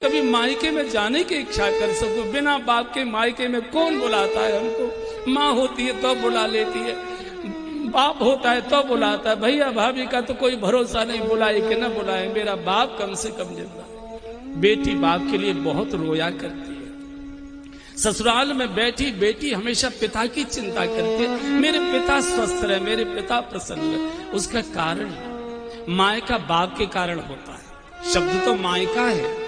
कभी मायके में जाने की इच्छा कर सको। बिना बाप के मायके में कौन बुलाता है हमको। माँ होती है तो बुला लेती है, बाप होता है तो बुलाता है। भैया भाभी का तो कोई भरोसा नहीं, बुलाए कि ना बुलाए, मेरा बाप कम से कम जिंदा है। बेटी बाप के लिए बहुत रोया करती है। ससुराल में बैठी बेटी हमेशा पिता की चिंता करती है, मेरे पिता स्वस्थ रहे, मेरे पिता प्रसन्न रहे। उसका कारण मायका बाप के कारण होता है। शब्द तो मायका है,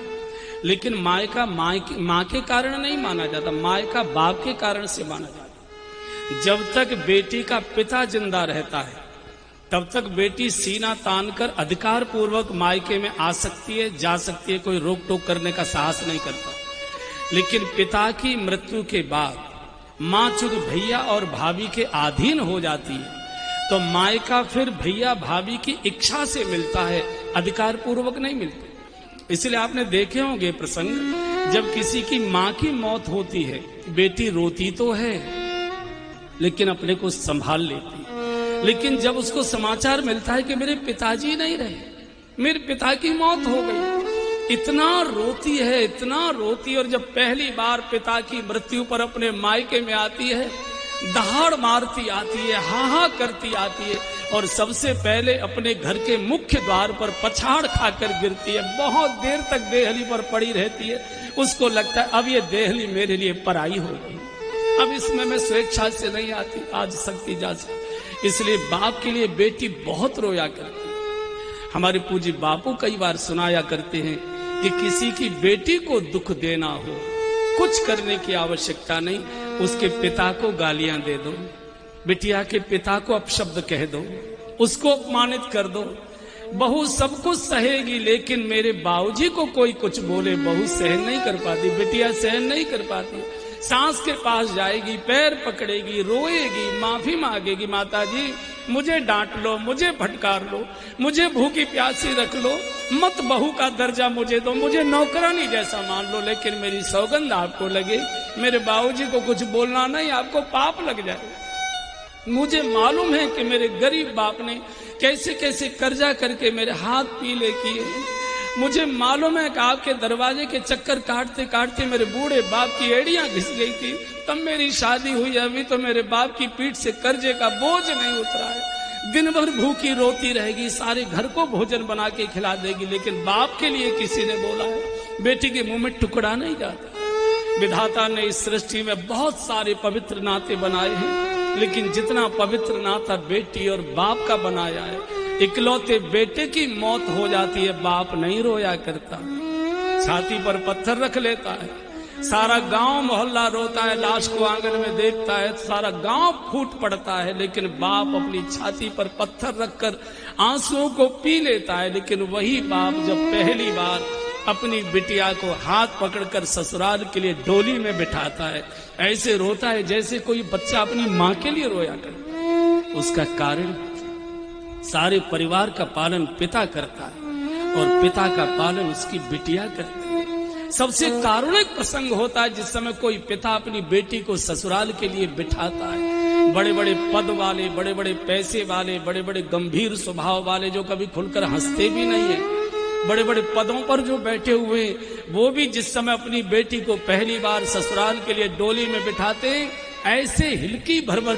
लेकिन मायका माँ के कारण नहीं माना जाता, मायका बाप के कारण से माना जाता। जब तक बेटी का पिता जिंदा रहता है तब तक बेटी सीना तान कर अधिकार पूर्वक मायके में आ सकती है, जा सकती है, कोई रोक टोक करने का साहस नहीं करता। लेकिन पिता की मृत्यु के बाद माँ चूंकि भैया और भाभी के अधीन हो जाती है तो मायका फिर भैया भाभी की इच्छा से मिलता है, अधिकार पूर्वक नहीं मिलता। इसलिए आपने देखे होंगे प्रसंग, जब किसी की माँ की मौत होती है बेटी रोती तो है लेकिन अपने को संभाल लेती है। लेकिन जब उसको समाचार मिलता है कि मेरे पिताजी नहीं रहे, मेरे पिता की मौत हो गई, इतना रोती है, इतना रोती। और जब पहली बार पिता की मृत्यु पर अपने मायके में आती है, दहाड़ मारती आती है, हाहा करती आती है और सबसे पहले अपने घर के मुख्य द्वार पर पछाड़ खाकर गिरती है। बहुत देर तक देहली पर पड़ी रहती है। उसको लगता है अब ये देहली मेरे लिए पराई होगी, अब इसमें मैं स्वेच्छा से नहीं आती, आज सकती जा सकती। इसलिए बाप के लिए बेटी बहुत रोया करती है। हमारे पूज्य बापू कई बार सुनाया करते हैं कि किसी की बेटी को दुख देना हो, कुछ करने की आवश्यकता नहीं, उसके पिता को गालियां दे दो, बिटिया के पिता को अपशब्द कह दो, उसको अपमानित कर दो। बहू सब कुछ सहेगी, लेकिन मेरे बाबूजी को कोई कुछ बोले बहू सहन नहीं कर पाती, बिटिया सहन नहीं कर पाती। सास के पास जाएगी, पैर पकड़ेगी, रोएगी, माफी मांगेगी, माता जी मुझे डांट लो, मुझे फटकार लो, मुझे भूखी प्यासी रख लो, मत बहू का दर्जा मुझे दो, मुझे नौकरानी जैसा मान लो, लेकिन मेरी सौगंध आपको लगे, मेरे बाबूजी को कुछ बोलना नहीं, आपको पाप लग जाए। मुझे मालूम है कि मेरे गरीब बाप ने कैसे कैसे कर्जा करके मेरे हाथ पीले किए। मुझे मालूम है कि आपके दरवाजे के चक्कर काटते काटते मेरे बूढ़े बाप की एड़ियां घिस गई थी, तब मेरी शादी हुई। अभी तो मेरे बाप की पीठ से कर्जे का बोझ नहीं उतरा है। दिन भर भूखी रोती रहेगी, सारे घर को भोजन बना के खिला देगी, लेकिन बाप के लिए किसी ने बोला है बेटी के मुंह में टुकड़ा नहीं जाता। विधाता ने इस सृष्टि में बहुत सारे पवित्र नाते बनाए हैं, लेकिन जितना पवित्र नाता बेटी और बाप का बनाया है, इकलौते बेटे की मौत हो जाती है, बाप नहीं रोया करता, छाती पर पत्थर रख लेता है। सारा गांव मोहल्ला रोता है, लाश को आंगन में देखता है, सारा गांव फूट पड़ता है, लेकिन बाप अपनी छाती पर पत्थर रखकर आंसुओं को पी लेता है। लेकिन वही बाप जब पहली बार अपनी बिटिया को हाथ पकड़कर ससुराल के लिए डोली में बिठाता है, ऐसे रोता है जैसे कोई बच्चा अपनी माँ के लिए रोया करे। उसका कारण सारे परिवार का पालन पिता करता है और पिता का पालन उसकी बिटिया करती है। सबसे कारुणिक प्रसंग होता है जिस समय कोई पिता अपनी बेटी को ससुराल के लिए बिठाता है। बड़े बड़े पद वाले, बड़े बड़े पैसे वाले, बड़े बड़े गंभीर स्वभाव वाले, जो कभी खुलकर हंसते भी नहीं है, बड़े बड़े पदों पर जो बैठे हुए, वो भी जिस समय अपनी बेटी को पहली बार ससुराल के लिए डोली में बिठाते, ऐसे हिलकी भर भर